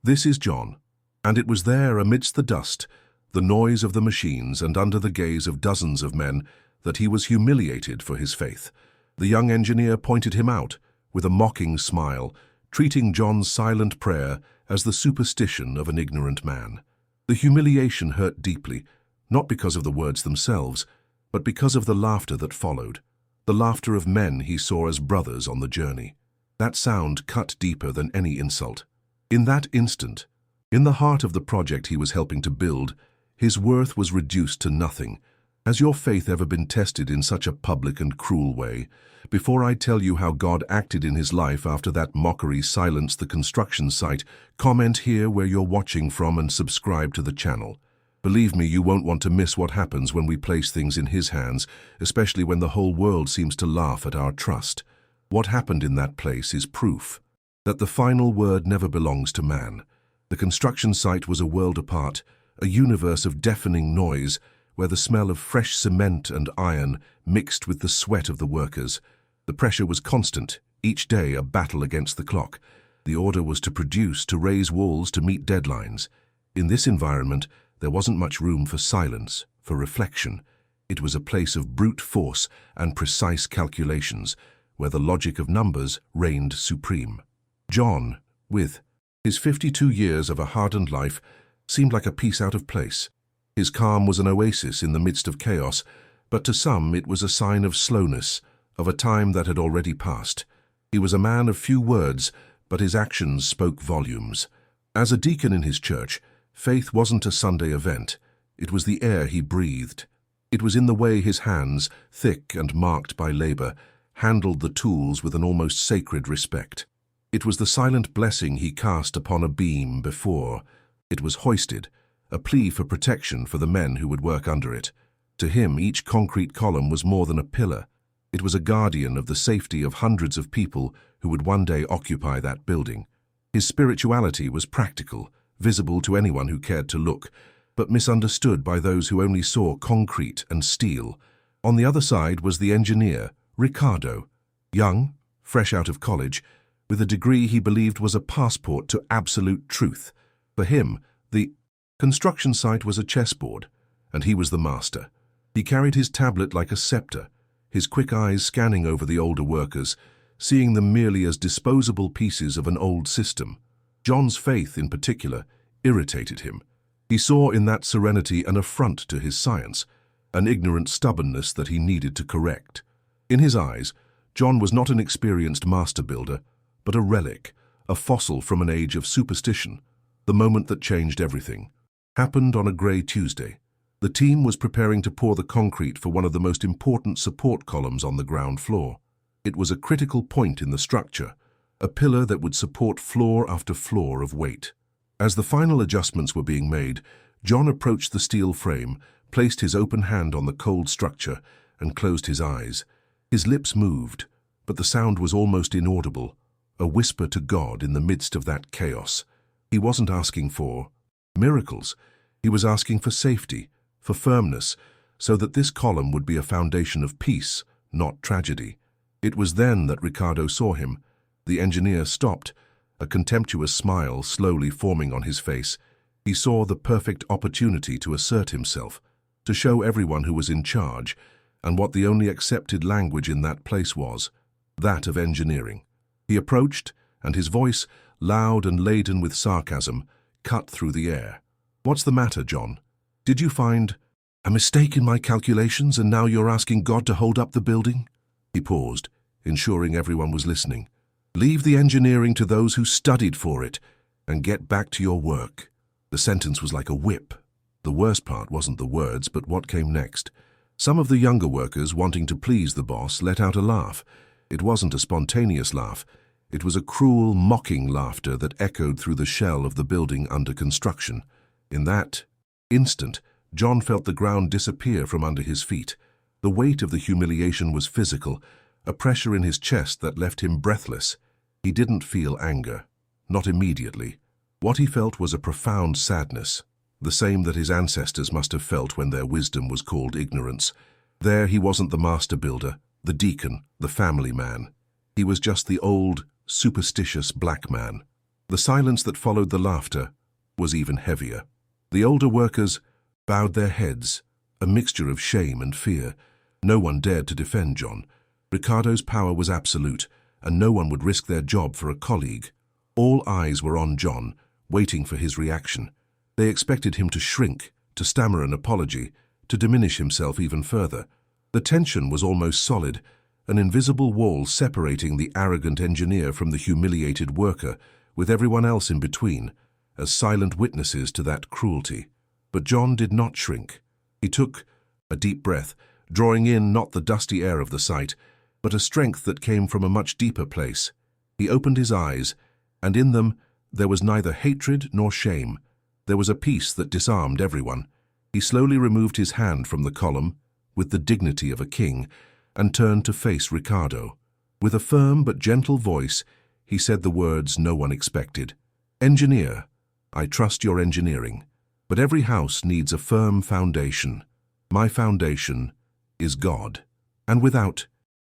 This is John, and it was there amidst the dust, the noise of the machines and under the gaze of dozens of men that he was humiliated for his faith. The young engineer pointed him out with a mocking smile, treating John's silent prayer as the superstition of an ignorant man. The humiliation hurt deeply, not because of the words themselves, but because of the laughter that followed, the laughter of men he saw as brothers on the journey. That sound cut deeper than any insult. In that instant, in the heart of the project he was helping to build, his worth was reduced to nothing. Has your faith ever been tested in such a public and cruel way? Before I tell you how God acted in his life after that mockery silenced the construction site, comment here where you're watching from and subscribe to the channel. Believe me, you won't want to miss what happens when we place things in his hands, especially when the whole world seems to laugh at our trust. What happened in that place is proof that the final word never belongs to man. The construction site was a world apart, a universe of deafening noise, where the smell of fresh cement and iron mixed with the sweat of the workers. The pressure was constant, each day a battle against the clock. The order was to produce, to raise walls, to meet deadlines. In this environment, there wasn't much room for silence, for reflection. It was a place of brute force and precise calculations, where the logic of numbers reigned supreme. John, with his 52 years of a hardened life, seemed like a piece out of place. His calm was an oasis in the midst of chaos, but to some it was a sign of slowness, of a time that had already passed. He was a man of few words, but his actions spoke volumes. As a deacon in his church, faith wasn't a Sunday event. It was the air he breathed. It was in the way his hands, thick and marked by labor, handled the tools with an almost sacred respect. It was the silent blessing he cast upon a beam before it was hoisted, a plea for protection for the men who would work under it. To him, each concrete column was more than a pillar. It was a guardian of the safety of hundreds of people who would one day occupy that building. His spirituality was practical, visible to anyone who cared to look, but misunderstood by those who only saw concrete and steel. On the other side was the engineer, Ricardo, young, fresh out of college, with a degree he believed was a passport to absolute truth. For him, the construction site was a chessboard, and he was the master. He carried his tablet like a scepter, his quick eyes scanning over the older workers, seeing them merely as disposable pieces of an old system. John's faith, in particular, irritated him. He saw in that serenity an affront to his science, an ignorant stubbornness that he needed to correct. In his eyes, John was not an experienced master builder, but a relic, a fossil from an age of superstition. The moment that changed everything happened on a grey Tuesday. The team was preparing to pour the concrete for one of the most important support columns on the ground floor. It was a critical point in the structure, a pillar that would support floor after floor of weight. As the final adjustments were being made, John approached the steel frame, placed his open hand on the cold structure, and closed his eyes. His lips moved, but the sound was almost inaudible, a whisper to God in the midst of that chaos. He wasn't asking for miracles. He was asking for safety, for firmness, so that this column would be a foundation of peace, not tragedy. It was then that Ricardo saw him. The engineer stopped, a contemptuous smile slowly forming on his face. He saw the perfect opportunity to assert himself, to show everyone who was in charge, and what the only accepted language in that place was, that of engineering. He approached, and his voice, loud and laden with sarcasm, cut through the air. "What's the matter, John? Did you find a mistake in my calculations and now you're asking God to hold up the building?" He paused, ensuring everyone was listening. "Leave the engineering to those who studied for it and get back to your work." The sentence was like a whip. The worst part wasn't the words, but what came next. Some of the younger workers, wanting to please the boss, let out a laugh. It wasn't a spontaneous laugh. It was a cruel, mocking laughter that echoed through the shell of the building under construction. In that instant, John felt the ground disappear from under his feet. The weight of the humiliation was physical, a pressure in his chest that left him breathless. He didn't feel anger, not immediately. What he felt was a profound sadness, the same that his ancestors must have felt when their wisdom was called ignorance. There he wasn't the master builder, the deacon, the family man. He was just the old, superstitious black man. The silence that followed the laughter was even heavier. The older workers bowed their heads, a mixture of shame and fear. No one dared to defend John. Ricardo's power was absolute, and no one would risk their job for a colleague. All eyes were on John, waiting for his reaction. They expected him to shrink, to stammer an apology, to diminish himself even further. The tension was almost solid, an invisible wall separating the arrogant engineer from the humiliated worker, with everyone else in between, as silent witnesses to that cruelty. But John did not shrink. He took a deep breath, drawing in not the dusty air of the site, but a strength that came from a much deeper place. He opened his eyes, and in them there was neither hatred nor shame. There was a peace that disarmed everyone. He slowly removed his hand from the column, with the dignity of a king, and turned to face Ricardo. With a firm but gentle voice, he said the words no one expected. "Engineer, I trust your engineering, but every house needs a firm foundation. My foundation is God." And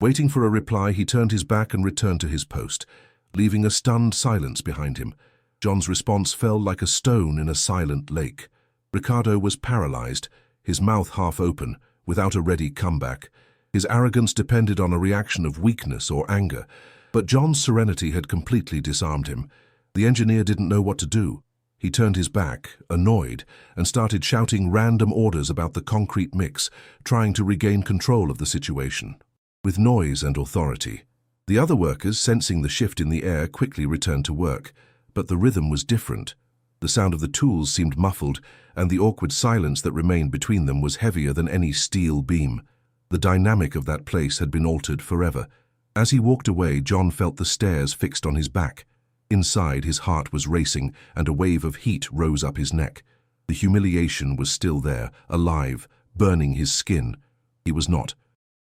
waiting for a reply, he turned his back and returned to his post, leaving a stunned silence behind him. John's response fell like a stone in a silent lake. Ricardo was paralyzed, his mouth half open, without a ready comeback. His arrogance depended on a reaction of weakness or anger, but John's serenity had completely disarmed him. The engineer didn't know what to do. He turned his back, annoyed, and started shouting random orders about the concrete mix, trying to regain control of the situation. With noise and authority. The other workers, sensing the shift in the air, quickly returned to work, but the rhythm was different. The sound of the tools seemed muffled, and the awkward silence that remained between them was heavier than any steel beam. The dynamic of that place had been altered forever. As he walked away, John felt the stares fixed on his back. Inside, his heart was racing, and a wave of heat rose up his neck. The humiliation was still there, alive, burning his skin. He was not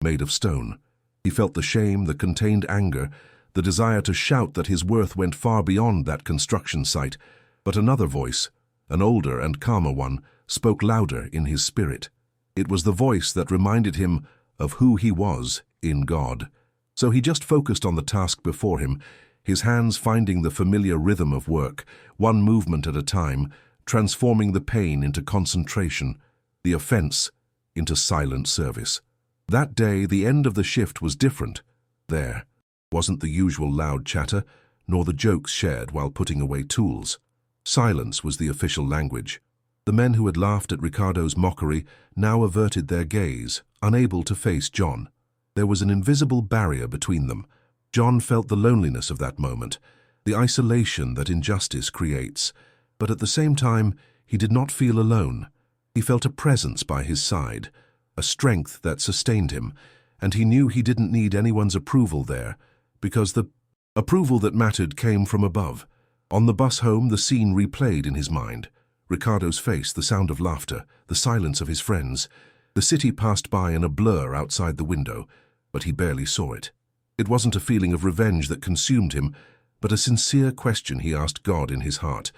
made of stone. He felt the shame, the contained anger, the desire to shout that his worth went far beyond that construction site. But another voice, an older and calmer one, spoke louder in his spirit. It was the voice that reminded him of who he was in God. So he just focused on the task before him, his hands finding the familiar rhythm of work, one movement at a time, transforming the pain into concentration, the offense into silent service. That day, the end of the shift was different. There wasn't the usual loud chatter, nor the jokes shared while putting away tools. Silence was the official language. The men who had laughed at Ricardo's mockery now averted their gaze, unable to face John. There was an invisible barrier between them. John felt the loneliness of that moment, the isolation that injustice creates. But at the same time, he did not feel alone. He felt a presence by his side, a strength that sustained him, and he knew he didn't need anyone's approval there, because the approval that mattered came from above. On the bus home, the scene replayed in his mind. Ricardo's face, the sound of laughter, the silence of his friends. The city passed by in a blur outside the window, but he barely saw it. It wasn't a feeling of revenge that consumed him, but a sincere question he asked God in his heart.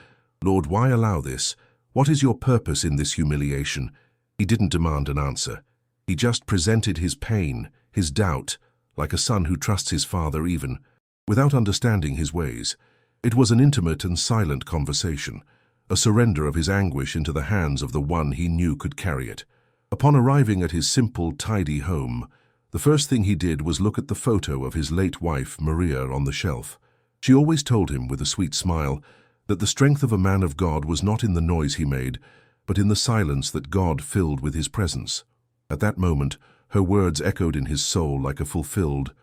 "Lord, why allow this? What is your purpose in this humiliation?" He didn't demand an answer. He just presented his pain, his doubt, like a son who trusts his father even, without understanding his ways. It was an intimate and silent conversation, a surrender of his anguish into the hands of the one he knew could carry it. Upon arriving at his simple, tidy home, the first thing he did was look at the photo of his late wife, Maria, on the shelf. She always told him, with a sweet smile, that the strength of a man of God was not in the noise he made, but in the silence that God filled with his presence. At that moment, her words echoed in his soul like a fulfilled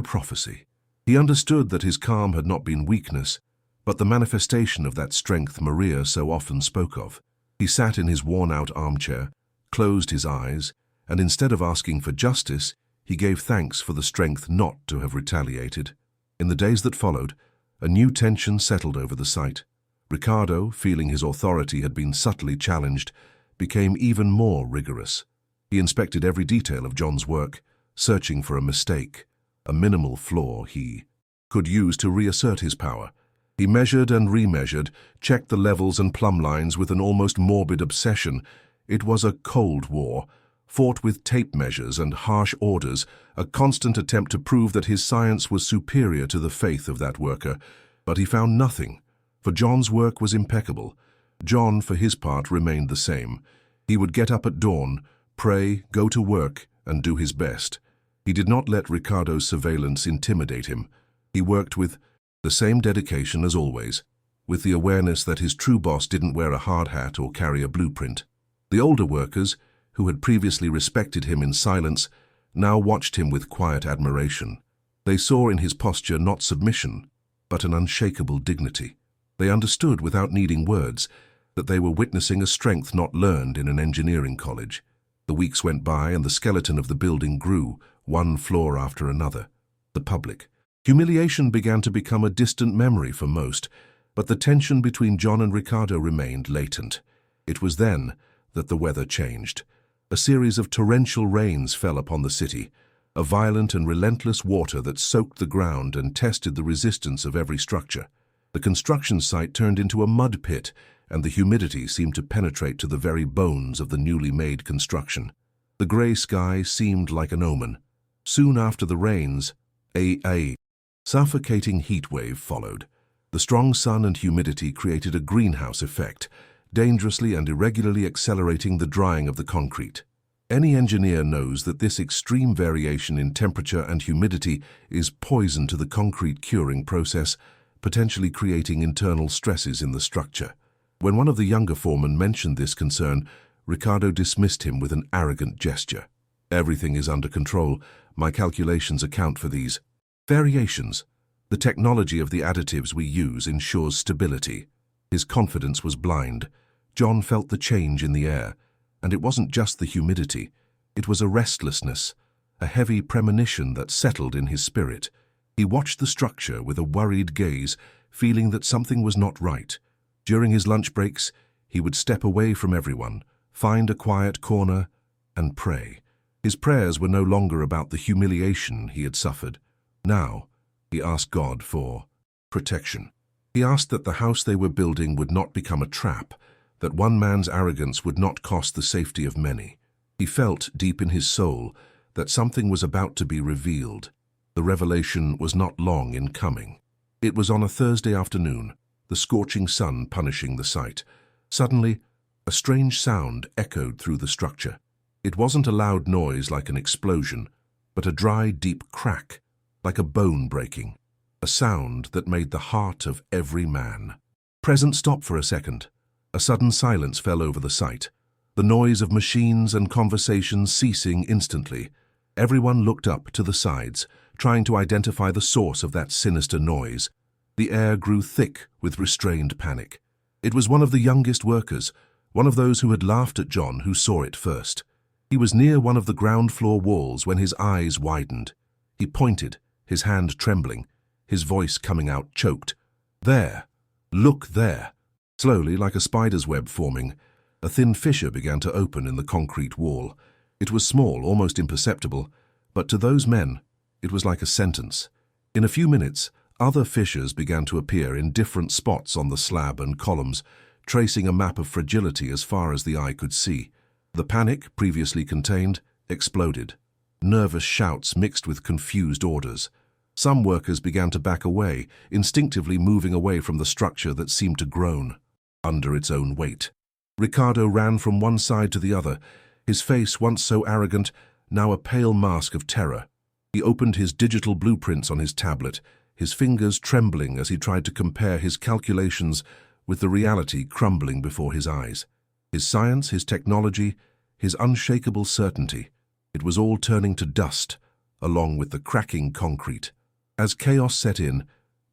prophecy. He understood that his calm had not been weakness, but the manifestation of that strength Maria so often spoke of. He sat in his worn-out armchair, closed his eyes, and instead of asking for justice, he gave thanks for the strength not to have retaliated. In the days that followed, a new tension settled over the site. Ricardo, feeling his authority had been subtly challenged, became even more rigorous. He inspected every detail of John's work, searching for a mistake, a minimal flaw he could use to reassert his power. He measured and remeasured, checked the levels and plumb lines with an almost morbid obsession. It was a cold war, fought with tape measures and harsh orders, a constant attempt to prove that his science was superior to the faith of that worker. But he found nothing. For John's work was impeccable. John, for his part, remained the same. He would get up at dawn, pray, go to work, and do his best. He did not let Ricardo's surveillance intimidate him. He worked with the same dedication as always, with the awareness that his true boss didn't wear a hard hat or carry a blueprint. The older workers, who had previously respected him in silence, now watched him with quiet admiration. They saw in his posture not submission, but an unshakable dignity. They understood without needing words that they were witnessing a strength not learned in an engineering college. The weeks went by and the skeleton of the building grew, one floor after another. The public. Humiliation began to become a distant memory for most, but the tension between John and Ricardo remained latent. It was then that the weather changed. A series of torrential rains fell upon the city, a violent and relentless water that soaked the ground and tested the resistance of every structure. The construction site turned into a mud pit, and the humidity seemed to penetrate to the very bones of the newly made construction. The grey sky seemed like an omen. Soon after the rains, a suffocating heat wave followed. The strong sun and humidity created a greenhouse effect, dangerously and irregularly accelerating the drying of the concrete. Any engineer knows that this extreme variation in temperature and humidity is poison to the concrete curing process, potentially creating internal stresses in the structure. When one of the younger foremen mentioned this concern, Ricardo dismissed him with an arrogant gesture. "Everything is under control. My calculations account for these variations. The technology of the additives we use ensures stability." His confidence was blind. John felt the change in the air, and it wasn't just the humidity. It was a restlessness, a heavy premonition that settled in his spirit. He watched the structure with a worried gaze, feeling that something was not right. During his lunch breaks, he would step away from everyone, find a quiet corner, and pray. His prayers were no longer about the humiliation he had suffered. Now, he asked God for protection. He asked that the house they were building would not become a trap, that one man's arrogance would not cost the safety of many. He felt, deep in his soul, that something was about to be revealed. The revelation was not long in coming. It was on a Thursday afternoon, the scorching sun punishing the site. Suddenly, a strange sound echoed through the structure. It wasn't a loud noise like an explosion, but a dry, deep crack, like a bone breaking. A sound that made the heart of every man present stop for a second. A sudden silence fell over the site, the noise of machines and conversations ceasing instantly. Everyone looked up to the sides, trying to identify the source of that sinister noise. The air grew thick with restrained panic. It was one of the youngest workers, one of those who had laughed at John, who saw it first. He was near one of the ground floor walls when his eyes widened. He pointed, his hand trembling, his voice coming out choked. "There! Look there!" Slowly, like a spider's web forming, a thin fissure began to open in the concrete wall. It was small, almost imperceptible, but to those men, it was like a sentence. In a few minutes, other fissures began to appear in different spots on the slab and columns, tracing a map of fragility as far as the eye could see. The panic, previously contained, exploded. Nervous shouts mixed with confused orders. Some workers began to back away, instinctively moving away from the structure that seemed to groan under its own weight. Ricardo ran from one side to the other, his face once so arrogant, now a pale mask of terror. He opened his digital blueprints on his tablet, his fingers trembling as he tried to compare his calculations with the reality crumbling before his eyes. His science, his technology, his unshakable certainty, it was all turning to dust, along with the cracking concrete. As chaos set in,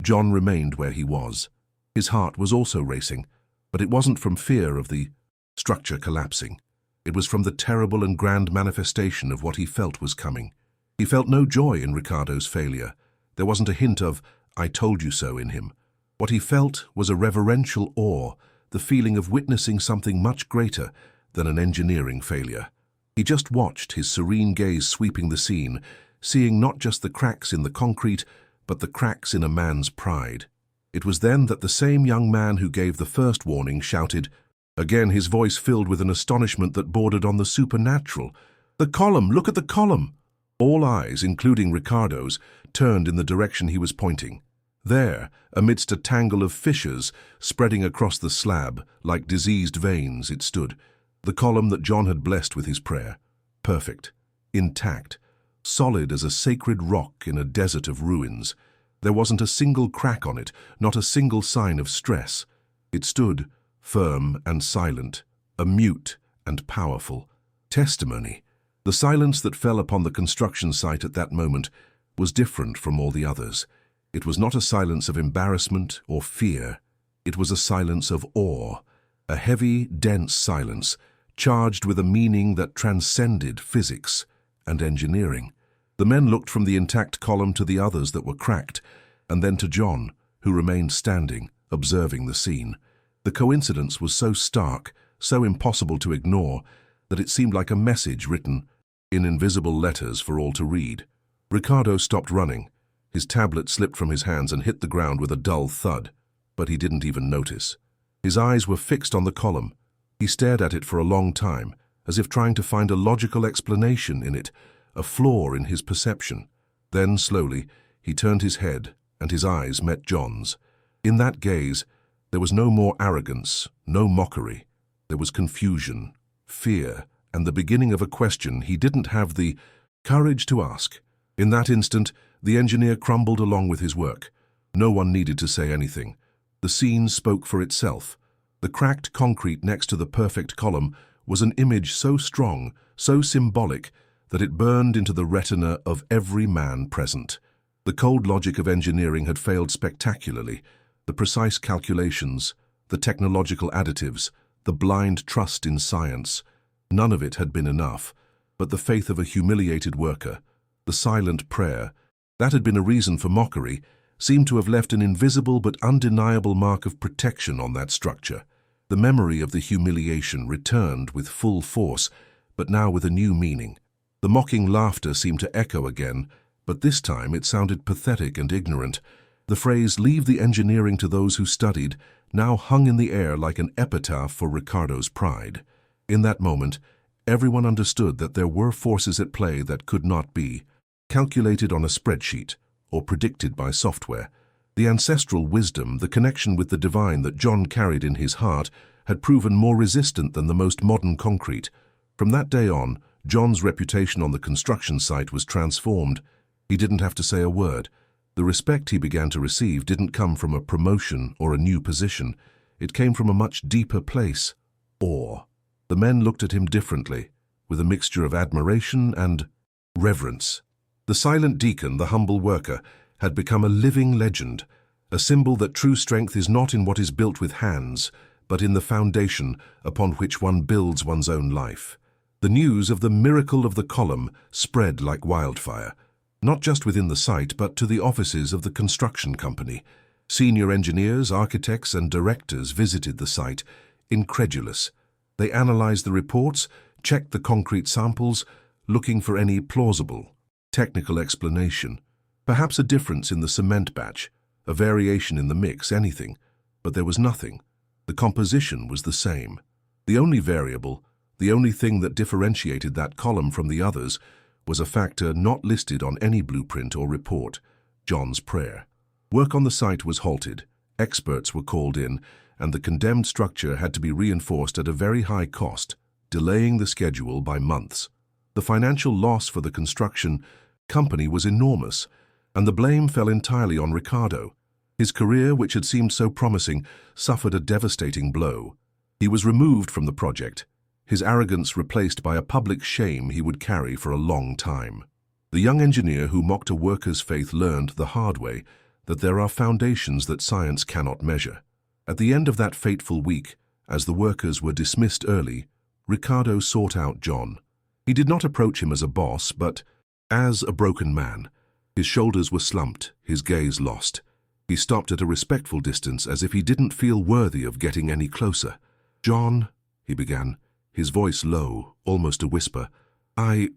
John remained where he was. His heart was also racing, but it wasn't from fear of the structure collapsing. It was from the terrible and grand manifestation of what he felt was coming. He felt no joy in Ricardo's failure. There wasn't a hint of "I told you so" in him. What he felt was a reverential awe, the feeling of witnessing something much greater than an engineering failure. He just watched, his serene gaze sweeping the scene, seeing not just the cracks in the concrete, but the cracks in a man's pride. It was then that the same young man who gave the first warning shouted, again his voice filled with an astonishment that bordered on the supernatural, "The column! Look at the column!" All eyes, including Ricardo's, turned in the direction he was pointing. There, amidst a tangle of fissures spreading across the slab like diseased veins, it stood, the column that John had blessed with his prayer. Perfect, intact, solid as a sacred rock in a desert of ruins. There wasn't a single crack on it, not a single sign of stress. It stood, firm and silent, a mute and powerful testimony. The silence that fell upon the construction site at that moment was different from all the others. It was not a silence of embarrassment or fear. It was a silence of awe, a heavy, dense silence, charged with a meaning that transcended physics and engineering. The men looked from the intact column to the others that were cracked, and then to John, who remained standing, observing the scene. The coincidence was so stark, so impossible to ignore, that it seemed like a message written in invisible letters for all to read. Ricardo stopped running. His tablet slipped from his hands and hit the ground with a dull thud, but he didn't even notice. His eyes were fixed on the column. He stared at it for a long time, as if trying to find a logical explanation in it, a flaw in his perception. Then, slowly, he turned his head, and his eyes met John's. In that gaze, there was no more arrogance, no mockery. There was confusion, fear, and the beginning of a question he didn't have the courage to ask. In that instant, the engineer crumbled along with his work. No one needed to say anything. The scene spoke for itself. The cracked concrete next to the perfect column was an image so strong, so symbolic, that it burned into the retina of every man present. The cold logic of engineering had failed spectacularly. The precise calculations, the technological additives, the blind trust in science. None of it had been enough, but the faith of a humiliated worker, the silent prayer, that had been a reason for mockery, seemed to have left an invisible but undeniable mark of protection on that structure. The memory of the humiliation returned with full force, but now with a new meaning. The mocking laughter seemed to echo again, but this time it sounded pathetic and ignorant. The phrase, "Leave the engineering to those who studied," now hung in the air like an epitaph for Ricardo's pride. In that moment, everyone understood that there were forces at play that could not be calculated on a spreadsheet or predicted by software. The ancestral wisdom, the connection with the divine that John carried in his heart, had proven more resistant than the most modern concrete. From that day on, John's reputation on the construction site was transformed. He didn't have to say a word. The respect he began to receive didn't come from a promotion or a new position. It came from a much deeper place, awe. The men looked at him differently, with a mixture of admiration and reverence. The silent deacon, the humble worker, had become a living legend, a symbol that true strength is not in what is built with hands, but in the foundation upon which one builds one's own life. The news of the miracle of the column spread like wildfire, not just within the site, but to the offices of the construction company. Senior engineers, architects, and directors visited the site, incredulous. They analyzed the reports, checked the concrete samples, looking for any plausible, technical explanation. Perhaps a difference in the cement batch, a variation in the mix, anything. But there was nothing. The composition was the same. The only variable, the only thing that differentiated that column from the others, was a factor not listed on any blueprint or report: John's prayer. Work on the site was halted, experts were called in, and the condemned structure had to be reinforced at a very high cost, delaying the schedule by months. The financial loss for the construction company was enormous, and the blame fell entirely on Ricardo. His career, which had seemed so promising, suffered a devastating blow. He was removed from the project, his arrogance replaced by a public shame he would carry for a long time. The young engineer who mocked a worker's faith learned the hard way that there are foundations that science cannot measure. At the end of that fateful week, as the workers were dismissed early, Ricardo sought out John. He did not approach him as a boss, but as a broken man. His shoulders were slumped, his gaze lost. He stopped at a respectful distance, as if he didn't feel worthy of getting any closer. "John," he began, his voice low, almost a whisper, I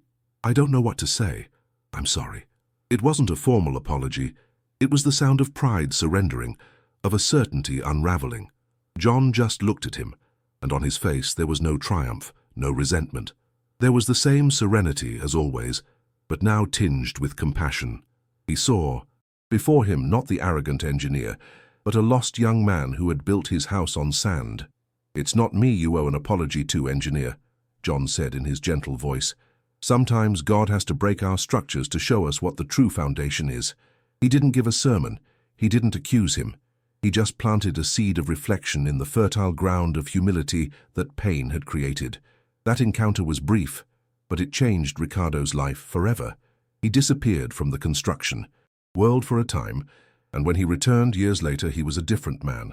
don't know what to say. I'm sorry." It wasn't a formal apology. It was the sound of pride surrendering, of a certainty unraveling. John just looked at him, and on his face there was no triumph, no resentment. There was the same serenity as always, but now tinged with compassion. He saw, Before him, not the arrogant engineer, but a lost young man who had built his house on sand. "It's not me you owe an apology to, engineer," John said in his gentle voice. "Sometimes God has to break our structures to show us what the true foundation is." He didn't give a sermon. He didn't accuse him. He just planted a seed of reflection in the fertile ground of humility that pain had created. That encounter was brief, but it changed Ricardo's life forever. He disappeared from the construction world for a time, and when he returned years later, he was a different man.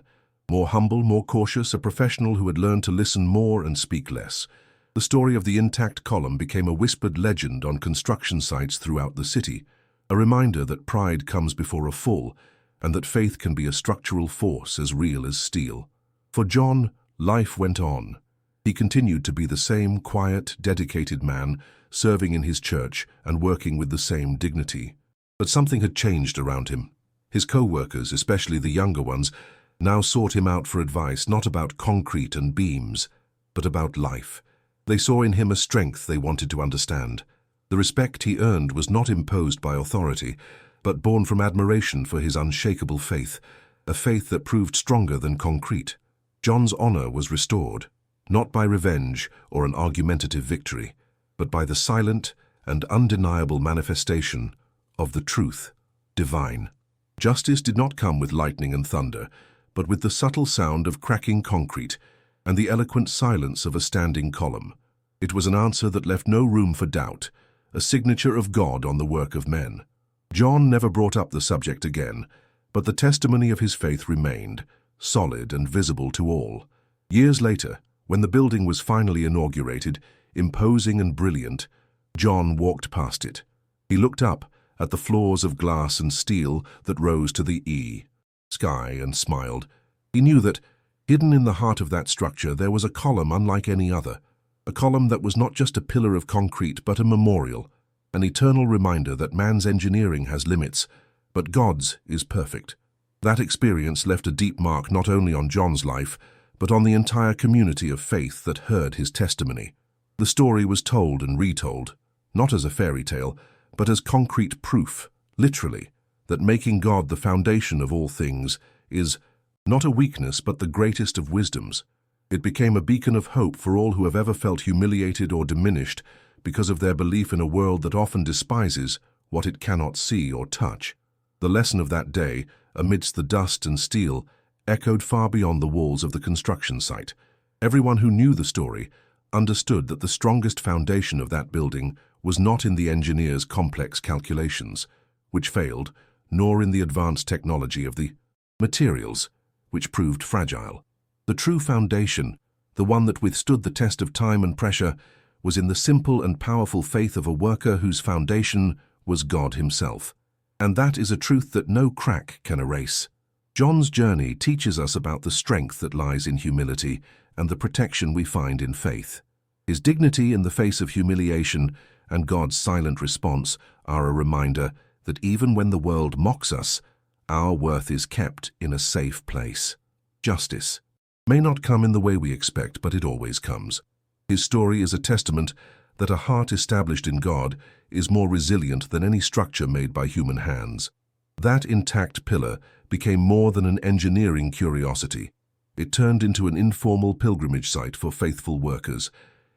More humble, more cautious, a professional who had learned to listen more and speak less. The story of the intact column became a whispered legend on construction sites throughout the city, a reminder that pride comes before a fall, and that faith can be a structural force as real as steel. For John, life went on. He continued to be the same quiet, dedicated man, serving in his church and working with the same dignity. But something had changed around him. His co-workers, especially the younger ones, now sought him out for advice, not about concrete and beams, but about life. They saw in him a strength they wanted to understand. The respect he earned was not imposed by authority, but born from admiration for his unshakable faith, a faith that proved stronger than concrete. John's honor was restored, not by revenge or an argumentative victory, but by the silent and undeniable manifestation of the truth, divine. Justice did not come with lightning and thunder, but with the subtle sound of cracking concrete and the eloquent silence of a standing column. It was an answer that left no room for doubt, a signature of God on the work of men. John never brought up the subject again, but the testimony of his faith remained, solid and visible to all. Years later, when the building was finally inaugurated, imposing and brilliant, John walked past it. He looked up at the floors of glass and steel that rose to the sky and smiled. He knew that, hidden in the heart of that structure, there was a column unlike any other, a column that was not just a pillar of concrete but a memorial, an eternal reminder that man's engineering has limits, but God's is perfect. That experience left a deep mark not only on John's life, but on the entire community of faith that heard his testimony. The story was told and retold, not as a fairy tale, but as concrete proof, literally, that making God the foundation of all things is not a weakness but the greatest of wisdoms. It became a beacon of hope for all who have ever felt humiliated or diminished because of their belief in a world that often despises what it cannot see or touch. The lesson of that day, amidst the dust and steel, echoed far beyond the walls of the construction site. Everyone who knew the story understood that the strongest foundation of that building was not in the engineer's complex calculations, which failed, nor in the advanced technology of the materials, which proved fragile. The true foundation, the one that withstood the test of time and pressure, was in the simple and powerful faith of a worker whose foundation was God himself. And that is a truth that no crack can erase. John's journey teaches us about the strength that lies in humility and the protection we find in faith. His dignity in the face of humiliation and God's silent response are a reminder that even when the world mocks us, our worth is kept in a safe place. Justice may not come in the way we expect, but it always comes. His story is a testament that a heart established in God is more resilient than any structure made by human hands. That intact pillar became more than an engineering curiosity. It turned into an informal pilgrimage site for faithful workers.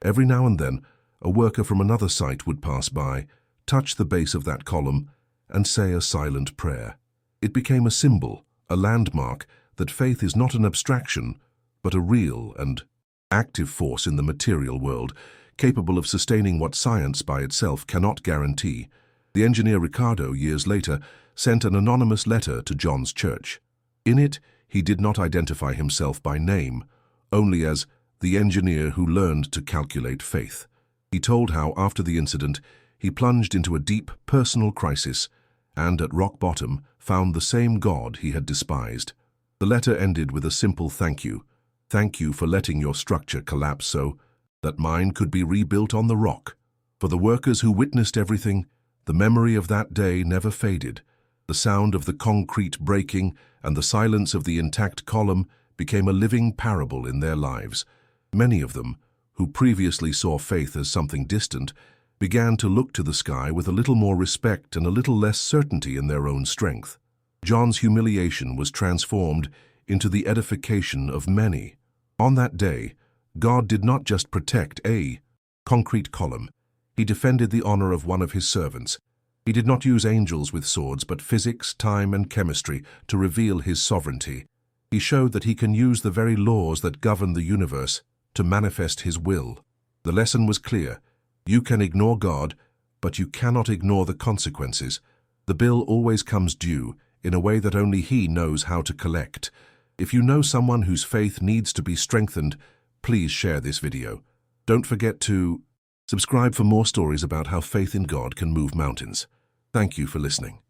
Every now and then, a worker from another site would pass by, touch the base of that column, and say a silent prayer. It became a symbol, a landmark, that faith is not an abstraction, but a real and active force in the material world, capable of sustaining what science by itself cannot guarantee. The engineer Ricardo, years later, sent an anonymous letter to John's church. In it, he did not identify himself by name, only as the engineer who learned to calculate faith. He told how, after the incident, he plunged into a deep personal crisis and, at rock bottom, found the same God he had despised. The letter ended with a simple thank you. Thank you for letting your structure collapse so that mine could be rebuilt on the rock. For the workers who witnessed everything, the memory of that day never faded. The sound of the concrete breaking and the silence of the intact column became a living parable in their lives. Many of them, who previously saw faith as something distant, began to look to the sky with a little more respect and a little less certainty in their own strength. John's humiliation was transformed into the edification of many. On that day, God did not just protect a concrete column. He defended the honor of one of his servants. He did not use angels with swords, but physics, time, and chemistry to reveal his sovereignty. He showed that he can use the very laws that govern the universe to manifest his will. The lesson was clear. You can ignore God, but you cannot ignore the consequences. The bill always comes due in a way that only he knows how to collect. If you know someone whose faith needs to be strengthened, please share this video. Don't forget to subscribe for more stories about how faith in God can move mountains. Thank you for listening.